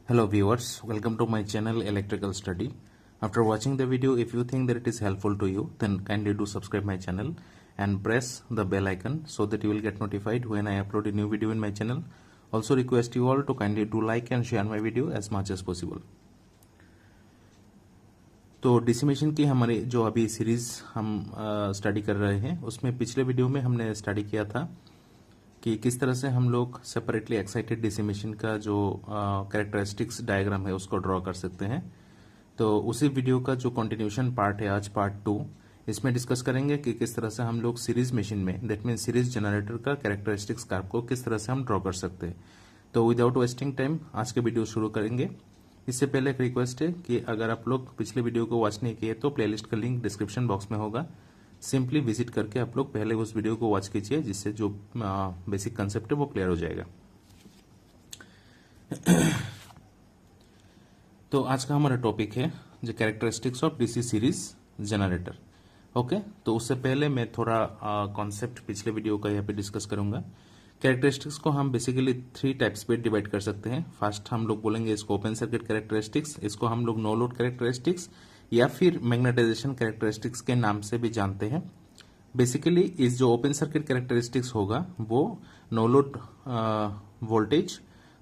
Hello viewers, welcome to my channel Electrical Study. After watching the video, if you think that it is helpful to you, then kindly do subscribe my channel and press the bell icon so that you will get notified when I upload a new video in my channel. Also request you all to kindly do like and share my video as much as possible. तो DC machine की हमारे जो अभी series हम study कर रहे हैं, उसमें पिछले वीडियो में हमने स्टडी किया था कि किस तरह से हम लोग सेपरेटली एक्साइटेड डीसी मशीन का जो कैरेक्टरिस्टिक्स डायग्राम है उसको ड्रॉ कर सकते हैं। तो उसी वीडियो का जो कंटिन्यूशन पार्ट है आज पार्ट 2, इसमें डिस्कस करेंगे कि किस तरह से हम लोग सीरीज मशीन में, दैट मीन सीरीज जनरेटर का कैरेक्टरिस्टिक्स कर्व को किस तरह से हम ड्रॉ कर सकते हैं। तो विदाउट वेस्टिंग टाइम आज के वीडियो शुरू करेंगे। इससे पहले एक रिक्वेस्ट है कि अगर आप लोग पिछले वीडियो को वॉच नहीं किए तो प्लेलिस्ट का लिंक डिस्क्रिप्शन बॉक्स में होगा, सिंपली विजिट करके आप लोग पहले उस वीडियो को वॉच कीजिए, जिससे जो बेसिक कंसेप्ट है वो क्लियर हो जाएगा। तो आज का हमारा टॉपिक है जो characteristics of DC series generator. Okay, तो उससे पहले मैं थोड़ा कॉन्सेप्ट पिछले वीडियो का यहाँ पे डिस्कस करूंगा। कैरेक्टरिस्टिक्स को हम बेसिकली 3 टाइप्स पे डिवाइड कर सकते हैं। फर्स्ट हम लोग बोलेंगे इसको ओपन सर्किट कैरेक्टरिस्टिक्स, इसको हम लोग नो लोड कैरेक्टरिस्टिक्स या फिर मैग्नेटाइजेशन कैरेक्टरिस्टिक्स के नाम से भी जानते हैं। बेसिकली इस जो ओपन सर्किट कैरेक्टरिस्टिक्स होगा वो नो लोड वोल्टेज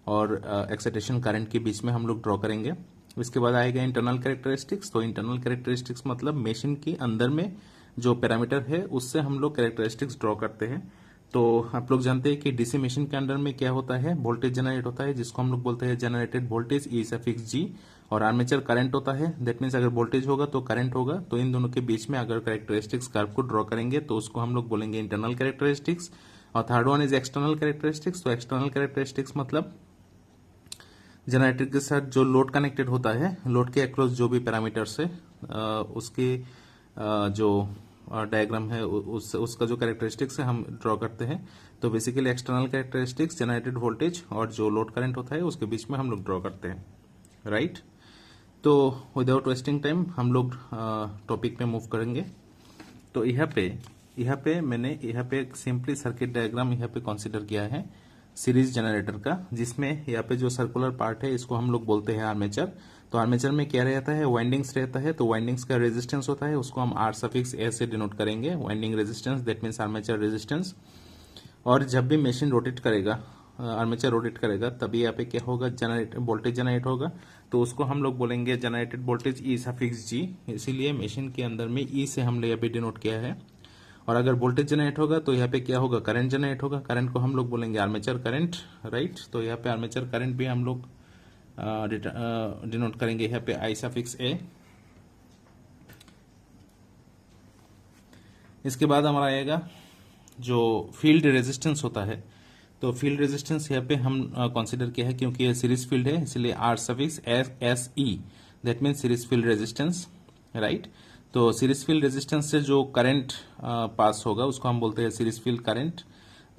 और एक्साइटेशन करंट के बीच में हम लोग ड्रॉ करेंगे। इसके बाद आएगा इंटरनल कैरेक्टरिस्टिक्स। तो इंटरनल कैरेक्टरिस्टिक्स मतलब मशीन के अंदर में जो पैरामीटर है उससे हम लोग कैरेक्टरिस्टिक्स ड्रॉ करते हैं। तो आप लोग जानते हैं कि डीसी मशीन के अंदर में क्या होता है, वोल्टेज जनरेट होता है जिसको हम लोग बोलते हैं जनरेटेड वोल्टेज ई सफिक्स जी, और आर्मेचर करंट होता है। दैट मीन्स अगर वोल्टेज होगा तो करंट होगा। तो इन दोनों के बीच में अगर कैरेक्टरिस्टिक्स कर्व को ड्रॉ करेंगे तो उसको हम लोग बोलेंगे इंटरनल कैरेक्टरिस्टिक्स। और third one is external characteristics. तो एक्सटर्नल कैरेक्टरिस्टिक्स मतलब जनरेटर के साथ जो लोड कनेक्टेड होता है, लोड के अक्रॉस जो भी पैरामीटर्स है उसके जो डायग्राम है उसका जो कैरेक्टरिस्टिक्स है हम ड्रॉ करते हैं। तो basically external characteristics generated voltage और जो लोड करंट होता है उसके बीच में हम लोग ड्रॉ करते हैं, राइट। तो विदाउट वेस्टिंग टाइम हम लोग टॉपिक पे मूव करेंगे। तो यहाँ पे मैंने एक सिंपली सर्किट डायग्राम यहाँ पे कंसीडर किया है सीरीज जनरेटर का, जिसमें यहाँ पे जो सर्कुलर पार्ट है इसको हम लोग बोलते हैं आर्मेचर। तो आर्मेचर में क्या रहता है, वाइंडिंग्स रहता है। तो वाइंडिंग्स का रेजिस्टेंस होता है, उसको हम आर सफिक्स ए से डिनोट करेंगे, winding resistance, that means armature resistance. और जब भी मशीन रोटेट करेगा, आर्मेचर रोटेट करेगा, तभी यहाँ पे क्या होगा, वोल्टेज जनरेट होगा। तो उसको हम लोग बोलेंगे जनरेटेड वोल्टेज ई सफिक्स जी। इसीलिए मशीन के अंदर में ई से हमने यहाँ पे डिनोट किया है। और अगर वोल्टेज जनरेट होगा तो यहाँ पे क्या होगा, करंट जनरेट होगा। करंट को हम लोग बोलेंगे आर्मेचर करंट, राइट। तो यहाँ पे आर्मेचर करंट भी हम लोग डिनोट करेंगे यहाँ पे आई सफिक्स ए। इसके बाद हमारा आएगा जो फील्ड रेजिस्टेंस होता है। तो फील्ड रेजिस्टेंस यहाँ पे हम कंसीडर किया है क्योंकि ये सीरीज फील्ड है, इसलिए R suffix S E, that means series field resistance, right. तो सीरीज फील्ड रेजिस्टेंस से जो करंट पास होगा उसको हम बोलते हैं सीरीज फील्ड करंट,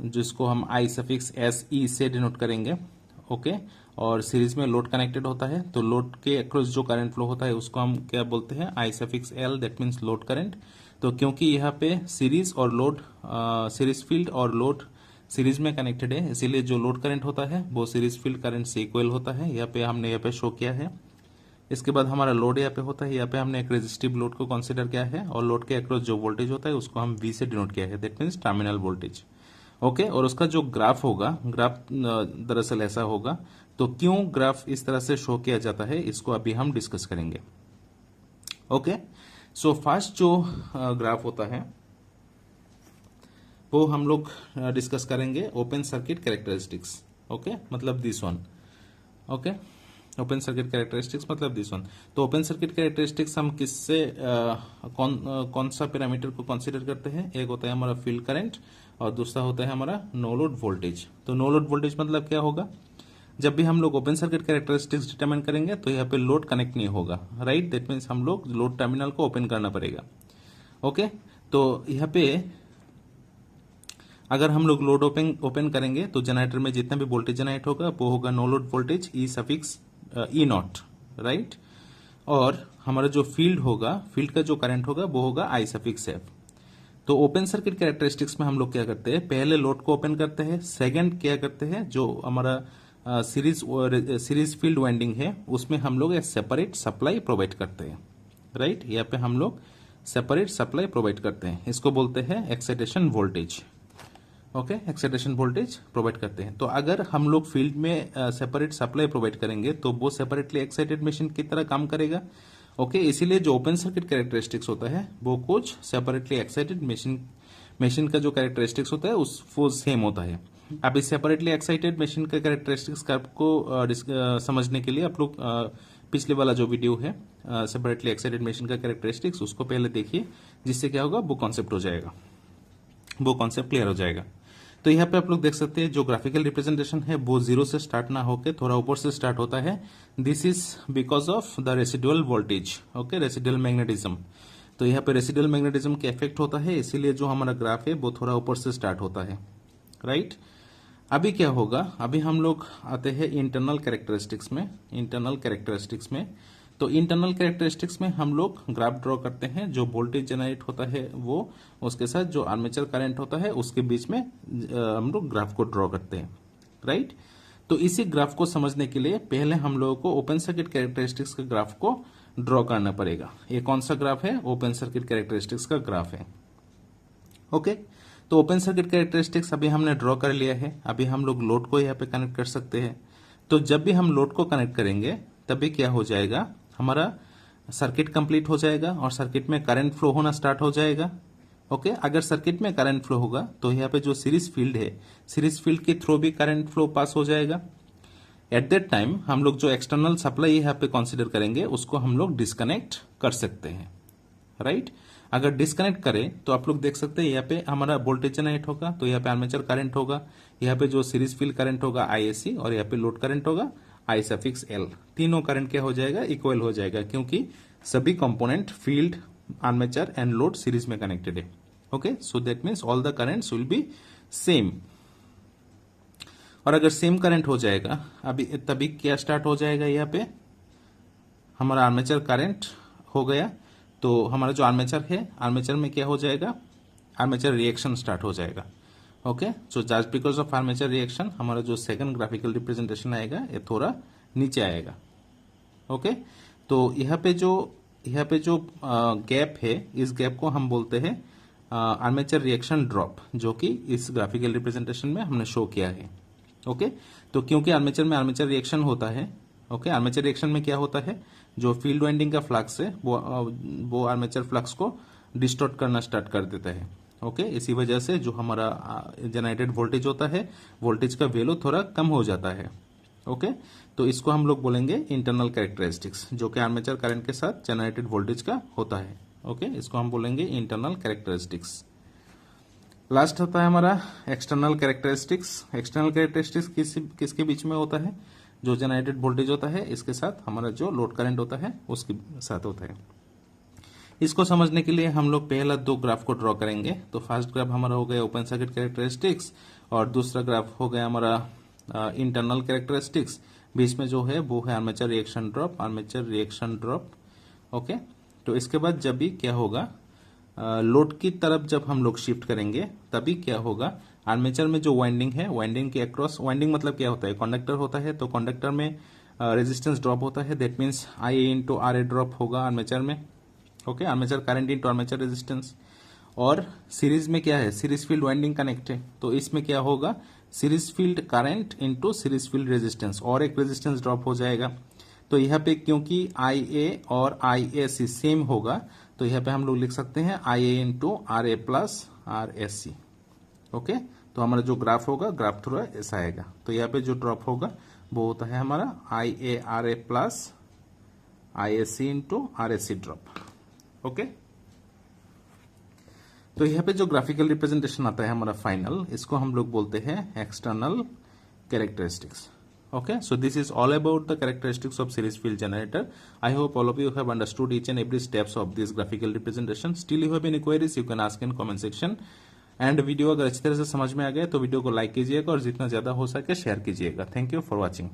जिसको हम आई सफिक्स एस ई से डिनोट करेंगे, ओके। और सीरीज में लोड कनेक्टेड होता है, तो लोड के अक्रॉस जो करंट फ्लो होता है उसको हम क्या बोलते हैं, I suffix L, that means load current. तो क्योंकि यहाँ पे सीरीज और लोड, सीरीज फील्ड और लोड सीरीज में कनेक्टेड है, इसीलिए जो लोड करंट होता है वो सीरीज फील्ड करंट से इक्वल होता है। यहाँ पे हमने यहाँ पे शो किया है। इसके बाद हमारा लोड यहाँ पे होता है, यहाँ पे हमने एक रेजिस्टिव लोड को कंसीडर किया है, और लोड के अक्रॉस जो वोल्टेज होता है उसको हम वी से डिनोट किया है, that means terminal voltage, okay. और उसका जो ग्राफ होगा, ग्राफ दरअसल ऐसा होगा। तो क्यों ग्राफ इस तरह से शो किया जाता है इसको अभी हम डिस्कस करेंगे, ओके। सो फर्स्ट जो ग्राफ होता है वो हम लोग डिस्कस करेंगे ओपन सर्किट कैरेक्टरिस्टिक्स, ओके, मतलब this one, okay. Open circuit characteristics मतलब दिस वन। तो ओपन सर्किट कैरेक्टरिस्टिक्स हम किससे कौन सा पैरामीटर को कंसीडर करते हैं, एक होता है हमारा फील्ड करंट और दूसरा होता है हमारा नो लोड वोल्टेज। तो नो लोड वोल्टेज मतलब क्या होगा, जब भी हम लोग ओपन सर्किट कैरेक्टरिस्टिक्स डिटरमाइन करेंगे तो यहाँ पे लोड कनेक्ट नहीं होगा, राइट। दैट मीन्स हम लोग लोड टर्मिनल को ओपन करना पड़ेगा, ओके। तो यहाँ पे अगर हम लोग लोड ओपन करेंगे तो जनरेटर में जितना भी वोल्टेज जनरेट होगा वो होगा no load voltage E suffix E naught, right. और हमारा जो फील्ड होगा, फील्ड का जो करंट होगा वो होगा आई सफिक्स एफ। तो ओपन सर्किट कैरेक्टरिस्टिक्स में हम लोग क्या करते हैं, पहले लोड को ओपन करते हैं, सेकंड क्या करते हैं, जो हमारा सीरीज फील्ड वाइंडिंग है उसमें हम लोग एक सेपरेट सप्लाई प्रोवाइड करते हैं, राइट। यहाँ पे हम लोग सेपरेट सप्लाई प्रोवाइड करते हैं, इसको बोलते हैं excitation voltage. Okay, excitation voltage provide करते हैं। तो अगर हम लोग फील्ड में सेपरेट सप्लाई प्रोवाइड करेंगे तो वो सेपरेटली एक्साइटेड मशीन की तरह काम करेगा। ओके, इसीलिए जो ओपन सर्किट कैरेक्टरिस्टिक्स होता है वो कुछ सेपरेटली एक्साइटेड मशीन का जो कैरेक्टरिस्टिक्स होता है उस वो सेम होता है। अब इस सेपरेटली एक्साइटेड मशीन का कैरेक्टरिस्टिक्स को समझने के लिए आप लोग पिछले वाला जो वीडियो है सेपरेटली एक्साइटेड मशीन का कैरेक्टरिस्टिक्स उसको पहले देखिए, जिससे क्या होगा वो कॉन्सेप्ट हो जाएगा, वो कॉन्सेप्ट क्लियर हो जाएगा। तो यहाँ पे आप लोग देख सकते हैं जो ग्राफिकल रिप्रेजेंटेशन है वो जीरो से स्टार्ट ना होकर थोड़ा ऊपर से स्टार्ट होता है। This is because of the residual voltage, okay, residual magnetism. तो यहाँ पे रेसिडुअल मैग्नेटिज्म के इफेक्ट होता है, इसीलिए जो हमारा ग्राफ है वो थोड़ा ऊपर से स्टार्ट होता है, राइट। अभी क्या होगा, अभी हम लोग आते हैं इंटरनल कैरेक्टरिस्टिक्स में। तो इंटरनल कैरेक्टरिस्टिक्स में हम लोग ग्राफ ड्रॉ करते हैं, जो वोल्टेज जनरेट होता है वो उसके साथ जो आर्मेचर करंट होता है उसके बीच में हम लोग ग्राफ को ड्रॉ करते हैं, राइट। तो इसी ग्राफ को समझने के लिए पहले हम लोगों को ओपन सर्किट कैरेक्टरिस्टिक्स के ग्राफ को ड्रॉ करना पड़ेगा। ये कौन सा ग्राफ है, ओपन सर्किट कैरेक्टरिस्टिक्स का ग्राफ है। ओके, तो ओपन सर्किट कैरेक्टरिस्टिक्स अभी हमने ड्रॉ कर लिया है। अभी हम लोग लोड को यहाँ पे कनेक्ट कर सकते हैं। तो जब भी हम लोड को कनेक्ट करेंगे तभी क्या हो जाएगा, हमारा सर्किट कंप्लीट हो जाएगा और सर्किट में करंट फ्लो होना स्टार्ट हो जाएगा। ओके, अगर सर्किट में करंट फ्लो होगा तो यहाँ पे जो सीरीज फील्ड है, सीरीज फील्ड के थ्रू भी करंट फ्लो पास हो जाएगा। एट दैट टाइम हम लोग जो एक्सटर्नल सप्लाई यहाँ पे कंसीडर करेंगे उसको हम लोग डिस्कनेक्ट कर सकते हैं, राइट। अगर डिस्कनेक्ट करें तो आप लोग देख सकते हैं यहाँ पे हमारा वोल्टेज जनरेट होगा, तो यहाँ पे आर्मेचर करंट होगा, यहाँ पे जो सीरीज फील्ड करंट होगा ISC और यहाँ पे लोड करंट होगा I∠L। तीनों करंट क्या हो जाएगा, इक्वल हो जाएगा, क्योंकि सभी component field, armature and load series में कनेक्टेड है। Okay, so that means all the currents will be same. और अगर सेम करंट हो जाएगा अभी तभी क्या स्टार्ट हो जाएगा, यहाँ पे हमारा आर्मेचर करंट हो गया, तो हमारा जो आर्मेचर है, आर्मेचर में क्या हो जाएगा, आर्मेचर रिएक्शन स्टार्ट हो जाएगा। Okay, so just because of armature reaction हमारा जो सेकंड ग्राफिकल रिप्रेजेंटेशन आएगा ये थोड़ा नीचे आएगा। ओके, तो यहाँ पे जो गैप है, इस गैप को हम बोलते हैं आर्मेचर रिएक्शन ड्रॉप, जो कि इस ग्राफिकल रिप्रेजेंटेशन में हमने शो किया है। ओके, तो क्योंकि आर्मेचर में आर्मेचर रिएक्शन होता है, ओके, आर्मेचर रिएक्शन में क्या होता है, जो फील्ड वाइंडिंग का फ्लक्स है वो आर्मेचर फ्लक्स को डिस्टॉर्ट करना स्टार्ट कर देता है। ओके, इसी वजह से जो हमारा जनरेटेड वोल्टेज होता है, वोल्टेज का वैल्यू थोड़ा कम हो जाता है। ओके, तो इसको हम लोग बोलेंगे इंटरनल कैरेक्टरिस्टिक्स, जो कि आर्मेचर करंट के साथ जनरेटेड वोल्टेज का होता है। ओके, इसको हम बोलेंगे इंटरनल कैरेक्टरिस्टिक्स। लास्ट होता है हमारा एक्सटर्नल कैरेक्टरिस्टिक्स। एक्सटर्नल कैरेक्टरिस्टिक्स किसके बीच में होता है, जो जनरेटेड वोल्टेज होता है इसके साथ हमारा जो लोड करंट होता है उसके साथ होता है। इसको समझने के लिए हम लोग पहला दो ग्राफ को ड्रॉ करेंगे। तो फर्स्ट ग्राफ हमारा हो गया ओपन सर्किट कैरेक्टरिस्टिक्स और दूसरा ग्राफ हो गया हमारा इंटरनल कैरेक्टरिस्टिक्स। बीच में जो है वो है armature reaction drop, armature reaction drop. Okay, तो इसके बाद जब भी क्या होगा, लोड की तरफ जब हम लोग शिफ्ट करेंगे तभी क्या होगा, आर्मेचर में जो वाइंडिंग है, वाइंडिंग के अक्रॉस, वाइंडिंग मतलब क्या होता है, कंडक्टर होता है, तो कंडक्टर में रेजिस्टेंस ड्रॉप होता है, that means IA × RA drop होगा आर्मेचर में। Okay, armature current into armature resistance. और सीरीज में क्या है, सीरीज फील्ड वाइंडिंग कनेक्ट है, तो इसमें क्या होगा, series field current into series field resistance, और एक रेजिस्टेंस ड्रॉप हो जाएगा। तो यहाँ पे क्योंकि IA और ISC सेम होगा, तो यहाँ पे हम लोग लिख सकते हैं IA × RA + RSC। ओके, तो हमारा जो ग्राफ होगा, ग्राफ थोड़ा ऐसा आएगा। तो यहाँ पे जो ड्रॉप होगा वो होता है हमारा IA/RA + ISC × RSC drop. Okay, तो यहाँ पे जो ग्राफिकल रिप्रेजेंटेशन आता है हमारा फाइनल, इसको हम लोग बोलते हैं external characteristics. Okay, so this is all about the characteristics of series field generator. I hope all of you have understood each and every steps of this graphical representation. Still you have any queries, you can ask in comment section. And video अगर अच्छी तरह से समझ में आ गया तो video को like कीजिएगा और जितना ज्यादा हो सके शेयर कीजिएगा। Thank you for watching.